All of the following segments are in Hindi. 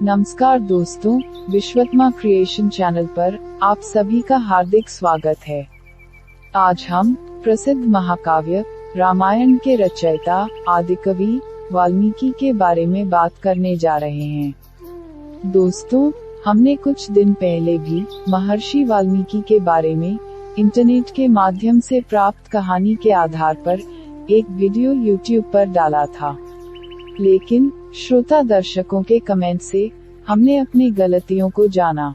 नमस्कार दोस्तों, विश्वत्मा क्रिएशन चैनल पर आप सभी का हार्दिक स्वागत है। आज हम प्रसिद्ध महाकाव्य रामायण के रचयिता आदिकवि वाल्मीकि के बारे में बात करने जा रहे हैं। दोस्तों, हमने कुछ दिन पहले भी महर्षि वाल्मीकि के बारे में इंटरनेट के माध्यम से प्राप्त कहानी के आधार पर एक वीडियो YouTube पर डाला था, लेकिन श्रोता दर्शकों के कमेंट से हमने अपनी गलतियों को जाना।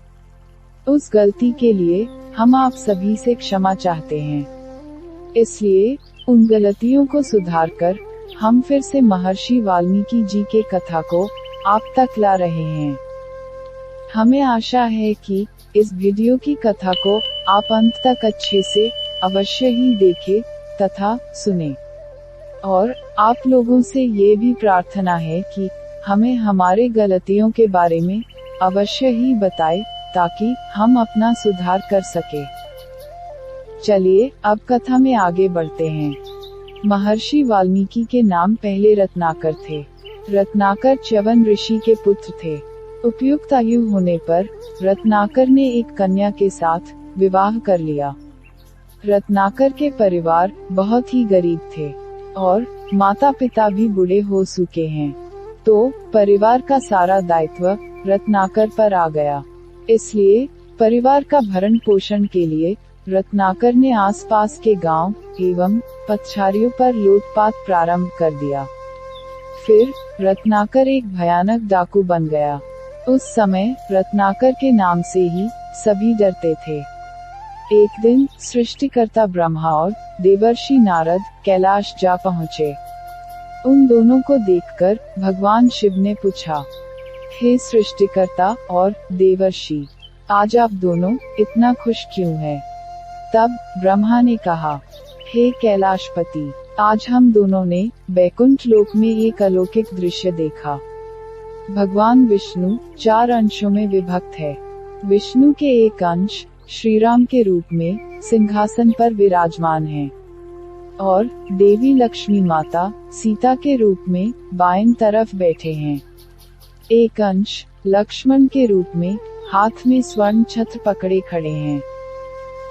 उस गलती के लिए हम आप सभी से क्षमा चाहते हैं। इसलिए उन गलतियों को सुधारकर हम फिर से महर्षि वाल्मीकि जी के कथा को आप तक ला रहे हैं। हमें आशा है कि इस वीडियो की कथा को आप अंत तक अच्छे से अवश्य ही देखें तथा सुने। और आप लोगों से ये भी प्रार्थना है कि हमें हमारे गलतियों के बारे में अवश्य ही बताएं, ताकि हम अपना सुधार कर सके। चलिए अब कथा में आगे बढ़ते हैं। महर्षि वाल्मीकि के नाम पहले रत्नाकर थे। रत्नाकर च्यवन ऋषि के पुत्र थे। उपयुक्त आयु होने पर रत्नाकर ने एक कन्या के साथ विवाह कर लिया। रत्नाकर के परिवार बहुत ही गरीब थे और माता पिता भी बूढ़े हो चुके हैं, तो परिवार का सारा दायित्व रत्नाकर पर आ गया। इसलिए परिवार का भरण पोषण के लिए रत्नाकर ने आसपास के गांव एवं पथचारियों पर लूटपाट प्रारंभ कर दिया। फिर रत्नाकर एक भयानक डाकू बन गया। उस समय रत्नाकर के नाम से ही सभी डरते थे। एक दिन सृष्टिकर्ता ब्रह्मा और देवर्षि नारद कैलाश जा पहुँचे। उन दोनों को देखकर भगवान शिव ने पूछा, हे सृष्टिकर्ता और देवर्षि, आज आप दोनों इतना खुश क्यों हैं? तब ब्रह्मा ने कहा, हे कैलाशपति, आज हम दोनों ने बैकुंठ लोक में एक अलौकिक दृश्य देखा। भगवान विष्णु 4 अंशों में विभक्त है। विष्णु के एक अंश श्री राम के रूप में सिंहासन पर विराजमान हैं और देवी लक्ष्मी माता सीता के रूप में बाएं तरफ बैठे हैं। एक अंश लक्ष्मण के रूप में हाथ में स्वर्ण छत्र पकड़े खड़े हैं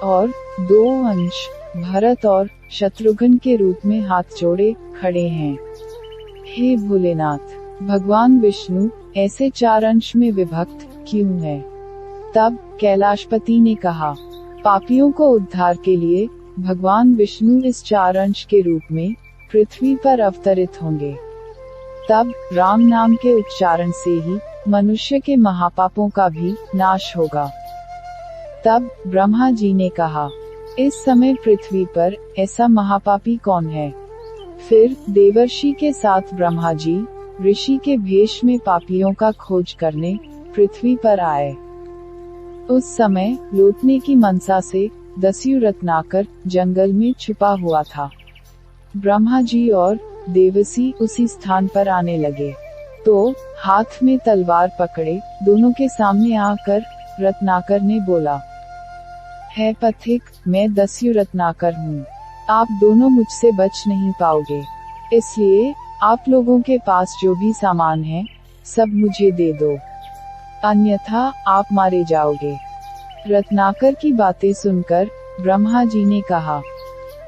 और 2 अंश भरत और शत्रुघ्न के रूप में हाथ जोड़े खड़े हैं। हे भोलेनाथ, भगवान विष्णु ऐसे 4 अंश में विभक्त क्यों है? तब कैलाशपति ने कहा, पापियों को उद्धार के लिए भगवान विष्णु इस 4 अंश के रूप में पृथ्वी पर अवतरित होंगे। तब राम नाम के उच्चारण से ही मनुष्य के महापापों का भी नाश होगा। तब ब्रह्मा जी ने कहा, इस समय पृथ्वी पर ऐसा महापापी कौन है? फिर देवर्षि के साथ ब्रह्मा जी ऋषि के भेष में पापियों का खोज करने पृथ्वी पर आए। उस समय लूटने की मनसा से दस्यु रत्नाकर जंगल में छुपा हुआ था। ब्रह्मा जी और देवसी उसी स्थान पर आने लगे, तो हाथ में तलवार पकड़े दोनों के सामने आकर रत्नाकर ने बोला, है पथिक, मैं दस्यु रत्नाकर हूँ। आप दोनों मुझसे बच नहीं पाओगे, इसलिए आप लोगों के पास जो भी सामान है सब मुझे दे दो, अन्यथा आप मारे जाओगे। रत्नाकर की बातें सुनकर ब्रह्मा जी ने कहा,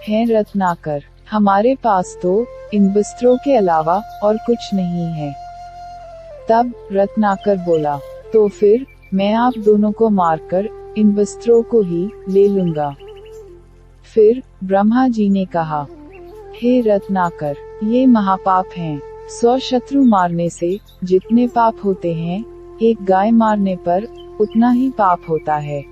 है रत्नाकर, हमारे पास तो इन वस्त्रों के अलावा और कुछ नहीं है। तब रत्नाकर बोला, तो फिर मैं आप दोनों को मारकर इन वस्त्रों को ही ले लूंगा। फिर ब्रह्मा जी ने कहा, हे रत्नाकर, ये महापाप हैं। 100 शत्रु मारने से जितने पाप होते हैं, एक गाय मारने पर उतना ही पाप होता है।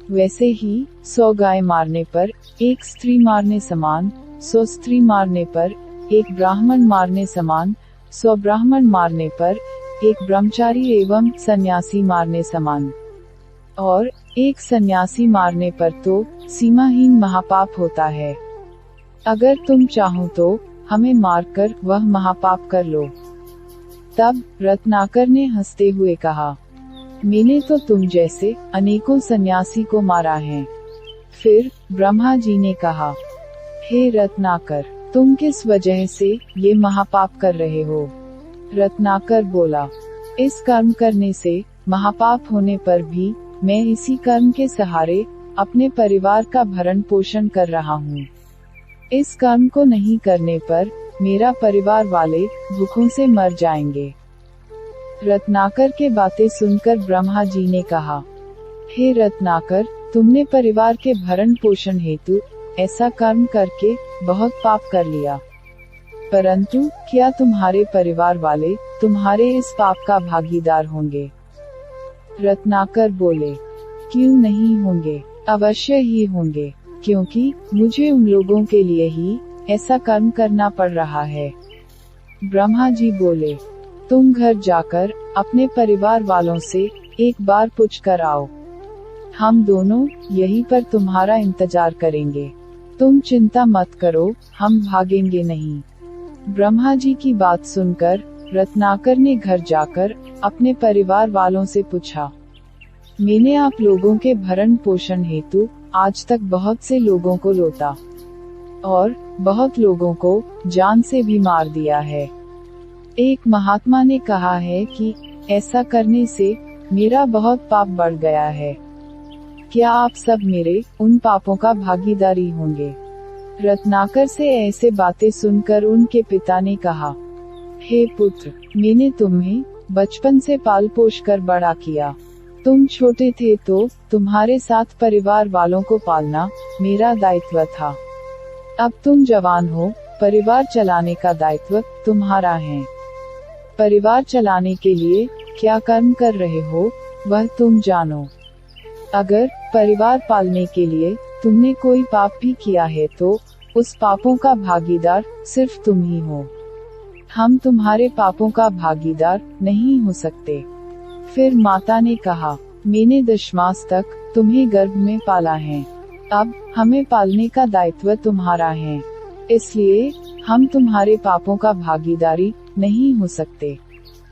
वैसे ही 100 गाय मारने पर एक स्त्री मारने समान, 100 स्त्री मारने पर एक ब्राह्मण मारने समान, 100 ब्राह्मण मारने पर एक ब्रह्मचारी एवं सन्यासी मारने समान, और एक सन्यासी मारने पर तो सीमाहीन महापाप होता है। अगर तुम चाहो तो हमें मारकर वह महापाप कर लो। तब रत्नाकर ने हंसते हुए कहा, मैंने तो तुम जैसे अनेकों सन्यासी को मारा है। फिर ब्रह्मा जी ने कहा, हे रत्नाकर, तुम किस वजह से ये महापाप कर रहे हो? रत्नाकर बोला, इस कर्म करने से महापाप होने पर भी मैं इसी कर्म के सहारे अपने परिवार का भरण पोषण कर रहा हूँ। इस कर्म को नहीं करने पर मेरा परिवार वाले भूखों से मर जाएंगे। रत्नाकर के बातें सुनकर ब्रह्मा जी ने कहा, हे रत्नाकर, तुमने परिवार के भरण पोषण हेतु ऐसा कर्म करके बहुत पाप कर लिया, परंतु क्या तुम्हारे परिवार वाले तुम्हारे इस पाप का भागीदार होंगे? रत्नाकर बोले, क्यों नहीं होंगे, अवश्य ही होंगे, क्योंकि मुझे उन लोगों के लिए ही ऐसा कर्म करना पड़ रहा है। ब्रह्मा जी बोले, तुम घर जाकर अपने परिवार वालों से एक बार पूछ कर आओ, हम दोनों यहीं पर तुम्हारा इंतजार करेंगे। तुम चिंता मत करो, हम भागेंगे नहीं। ब्रह्मा जी की बात सुनकर रत्नाकर ने घर जाकर अपने परिवार वालों से पूछा, मैंने आप लोगों के भरण पोषण हेतु आज तक बहुत से लोगों को लूटा और बहुत लोगों को जान से भी मार दिया है। एक महात्मा ने कहा है कि ऐसा करने से मेरा बहुत पाप बढ़ गया है। क्या आप सब मेरे उन पापों का भागीदारी होंगे? रत्नाकर से ऐसे बातें सुनकर उनके पिता ने कहा, हे पुत्र, मैंने तुम्हें बचपन से पाल पोष कर बड़ा किया। तुम छोटे थे तो तुम्हारे साथ परिवार वालों को पालना मेरा दायित्व था। अब तुम जवान हो, परिवार चलाने का दायित्व तुम्हारा है। परिवार चलाने के लिए क्या कर्म कर रहे हो वह तुम जानो। अगर परिवार पालने के लिए तुमने कोई पाप भी किया है तो उस पापों का भागीदार सिर्फ तुम ही हो। हम तुम्हारे पापों का भागीदार नहीं हो सकते। फिर माता ने कहा, मैंने 10 मास तक तुम्हें गर्भ में पाला है, अब हमें पालने का दायित्व तुम्हारा है, इसलिए हम तुम्हारे पापों का भागीदारी नहीं हो सकते।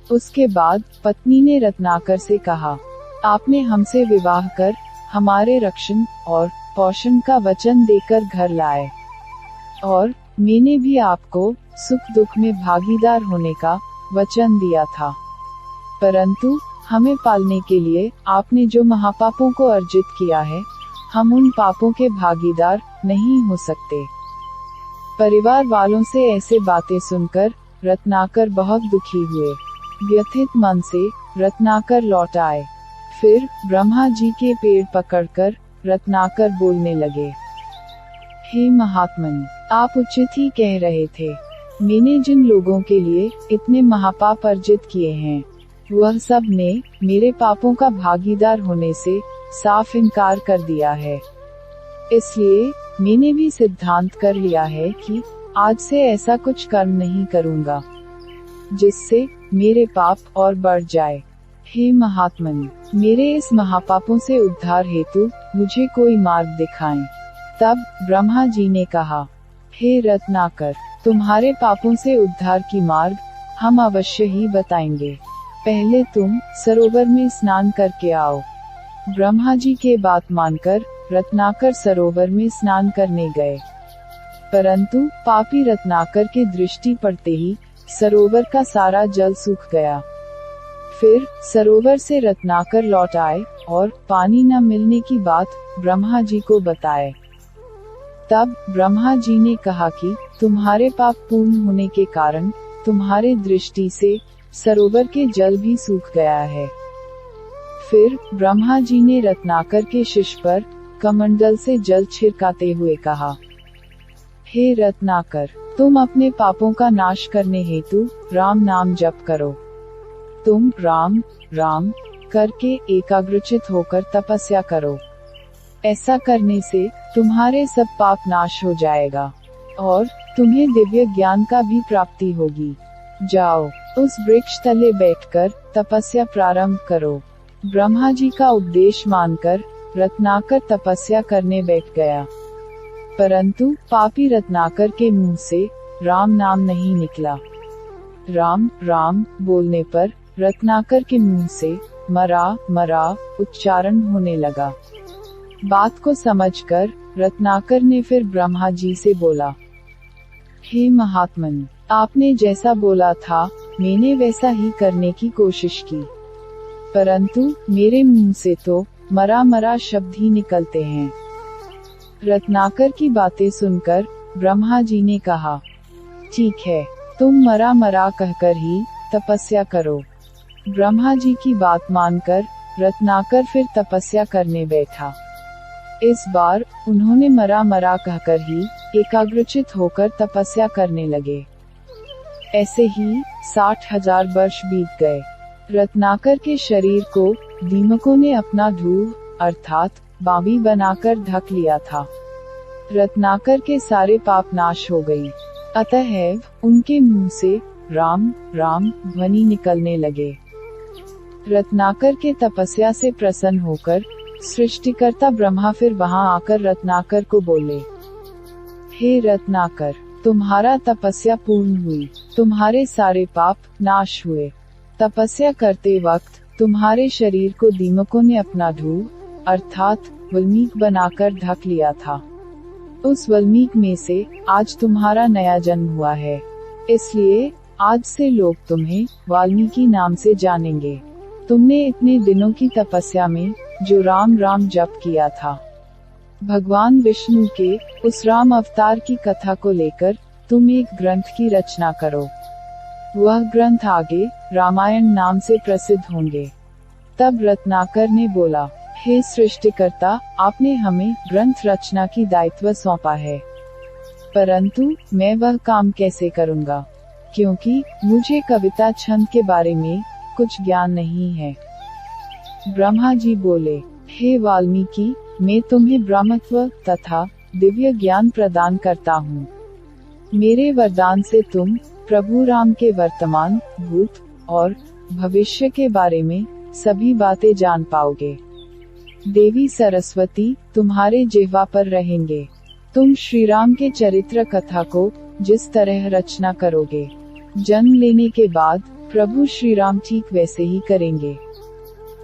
उसके बाद पत्नी ने रत्नाकर से कहा, आपने हमसे विवाह कर हमारे रक्षण और पोषण का वचन देकर घर लाए और मैंने भी आपको सुख दुख में भागीदार होने का वचन दिया था, परंतु हमें पालने के लिए आपने जो महापापों को अर्जित किया है, हम उन पापों के भागीदार नहीं हो सकते। परिवार वालों से ऐसे बातें सुनकर रत्नाकर बहुत दुखी हुए। व्यथित मन से रत्नाकर लौट आए। फिर ब्रह्मा जी के पेड़ पकड़कर रत्नाकर बोलने लगे, हे महात्मन, आप उचित ही कह रहे थे। मैंने जिन लोगों के लिए इतने महापाप अर्जित किए हैं, वह सब ने मेरे पापों का भागीदार होने से साफ इनकार कर दिया है। इसलिए मैंने भी सिद्धांत कर लिया है कि आज से ऐसा कुछ कर्म नहीं करूँगा जिससे मेरे पाप और बढ़ जाए। हे महात्मन, मेरे इस महापापों से उद्धार हेतु मुझे कोई मार्ग दिखाएं। तब ब्रह्मा जी ने कहा, हे रत्नाकर, तुम्हारे पापों से उद्धार की मार्ग हम अवश्य ही बताएंगे। पहले तुम सरोवर में स्नान करके आओ। ब्रह्मा जी के बात मानकर रत्नाकर सरोवर में स्नान करने गए, परंतु पापी रत्नाकर की दृष्टि पड़ते ही सरोवर का सारा जल सूख गया। फिर सरोवर से रत्नाकर लौट आए और पानी न मिलने की बात ब्रह्मा जी को बताए। तब ब्रह्मा जी ने कहा कि तुम्हारे पाप पूर्ण होने के कारण तुम्हारे दृष्टि से सरोवर के जल भी सूख गया है। फिर ब्रह्मा जी ने रत्नाकर के शीश पर कमंडल से जल छिड़काते हुए कहा, हे रत्नाकर, तुम अपने पापों का नाश करने हेतु राम नाम जप करो। तुम राम राम करके एकाग्रचित होकर तपस्या करो। ऐसा करने से तुम्हारे सब पाप नाश हो जाएगा और तुम्हें दिव्य ज्ञान का भी प्राप्ति होगी। जाओ, उस वृक्ष तले बैठकर तपस्या प्रारंभ करो। ब्रह्मा जी का उपदेश मानकर रत्नाकर तपस्या करने बैठ गया, परंतु पापी रत्नाकर के मुंह से राम नाम नहीं निकला। राम राम बोलने पर रत्नाकर के मुंह से मरा मरा उच्चारण होने लगा। बात को समझकर रत्नाकर ने फिर ब्रह्मा जी से बोला, हे महात्मन, आपने जैसा बोला था मैंने वैसा ही करने की कोशिश की, परंतु मेरे मुंह से तो मरा मरा शब्द ही निकलते हैं। रत्नाकर की बातें सुनकर ब्रह्मा जी ने कहा, ठीक है, तुम मरा मरा कहकर ही तपस्या करो। ब्रह्मा जी की बात मानकर रत्नाकर फिर तपस्या करने बैठा। इस बार उन्होंने मरा मरा कहकर ही एकाग्रचित होकर तपस्या करने लगे। ऐसे ही 60,000 वर्ष बीत गए। रत्नाकर के शरीर को दीमकों ने अपना ढूंढ अर्थात बाबी बनाकर ढक लिया था। रत्नाकर के सारे पाप नाश हो गई, अतएव उनके मुंह से राम राम ध्वनि निकलने लगे। रत्नाकर के तपस्या से प्रसन्न होकर सृष्टिकर्ता ब्रह्मा फिर वहां आकर रत्नाकर को बोले, हे रत्नाकर, तुम्हारा तपस्या पूर्ण हुई, तुम्हारे सारे पाप नाश हुए। तपस्या करते वक्त तुम्हारे शरीर को दीमकों ने अपना ढूंढ अर्थात वल्मीक बनाकर ढक लिया था। उस वल्मीक में से आज तुम्हारा नया जन्म हुआ है, इसलिए आज से लोग तुम्हें वाल्मीकि नाम से जानेंगे। तुमने इतने दिनों की तपस्या में जो राम राम जप किया था, भगवान विष्णु के उस राम अवतार की कथा को लेकर तुम एक ग्रंथ की रचना करो। वह ग्रंथ आगे रामायण नाम से प्रसिद्ध होंगे। तब रत्नाकर ने बोला, हे सृष्टिकर्ता, आपने हमें ग्रंथ रचना की दायित्व सौंपा है, परंतु मैं वह काम कैसे करूँगा, क्योंकि मुझे कविता छंद के बारे में कुछ ज्ञान नहीं है। ब्रह्मा जी बोले, हे वाल्मीकि, मैं तुम्हें ब्रह्मत्व तथा दिव्य ज्ञान प्रदान करता हूँ। मेरे वरदान से तुम प्रभु राम के वर्तमान, भूत और भविष्य के बारे में सभी बातें जान पाओगे। देवी सरस्वती तुम्हारे जिह्वा पर रहेंगे। तुम श्री राम के चरित्र कथा को जिस तरह रचना करोगे, जन्म लेने के बाद प्रभु श्री राम ठीक वैसे ही करेंगे।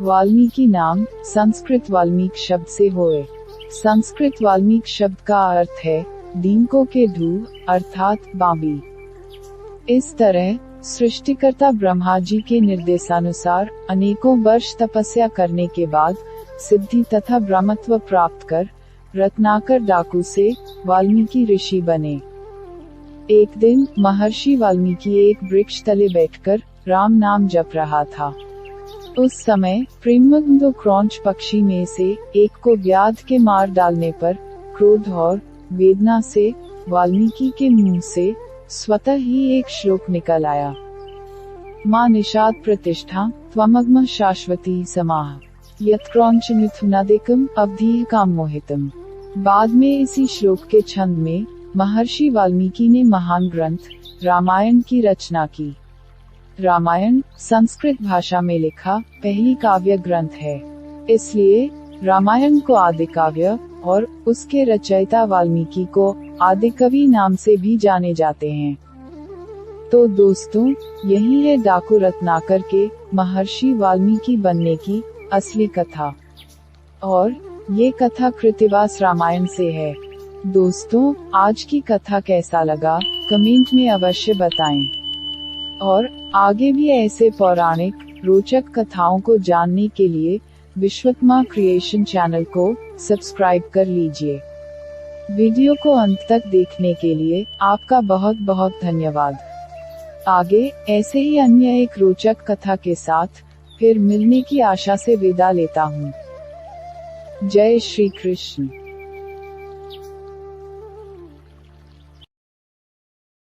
वाल्मीकि नाम संस्कृत वाल्मीक शब्द से होए। संस्कृत वाल्मीक शब्द का अर्थ है दीमकों के ढूंढ अर्थात बाबी। इस तरह सृष्टिकर्ता ब्रह्मा जी के निर्देशानुसार अनेकों वर्ष तपस्या करने के बाद सिद्धि तथा ब्रह्मत्व प्राप्त कर रत्नाकर डाकू से वाल्मीकि ऋषि बने। एक दिन महर्षि वाल्मीकि एक वृक्ष तले बैठकर राम नाम जप रहा था। उस समय प्रेमगंधो क्रौंच पक्षी में से एक को व्याध के मार डालने पर क्रोध और वेदना से वाल्मीकि के मुंह से स्वतः ही एक श्लोक निकल आया, मां निषाद प्रतिष्ठा त्वमग्म शाश्वती समाह यत्क्रौंच मिथुनादिकम अवधीह काम मोहितम। बाद में इसी श्लोक के छंद में महर्षि वाल्मीकि ने महान ग्रंथ रामायण की रचना की। रामायण संस्कृत भाषा में लिखा पहली काव्य ग्रंथ है, इसलिए रामायण को आदि काव्य और उसके रचयिता वाल्मीकि को आदिकवि नाम से भी जाने जाते हैं। तो दोस्तों, यही है डाकू रत्नाकर के महर्षि वाल्मीकि बनने की असली कथा, और ये कथा कृतिवास रामायण से है। दोस्तों, आज की कथा कैसा लगा कमेंट में अवश्य बताएं, और आगे भी ऐसे पौराणिक रोचक कथाओं को जानने के लिए विश्वत्मा क्रिएशन चैनल को सब्सक्राइब कर लीजिए। वीडियो को अंत तक देखने के लिए आपका बहुत बहुत धन्यवाद। आगे ऐसे ही अन्य एक रोचक कथा के साथ फिर मिलने की आशा से विदा लेता हूँ। जय श्री कृष्ण।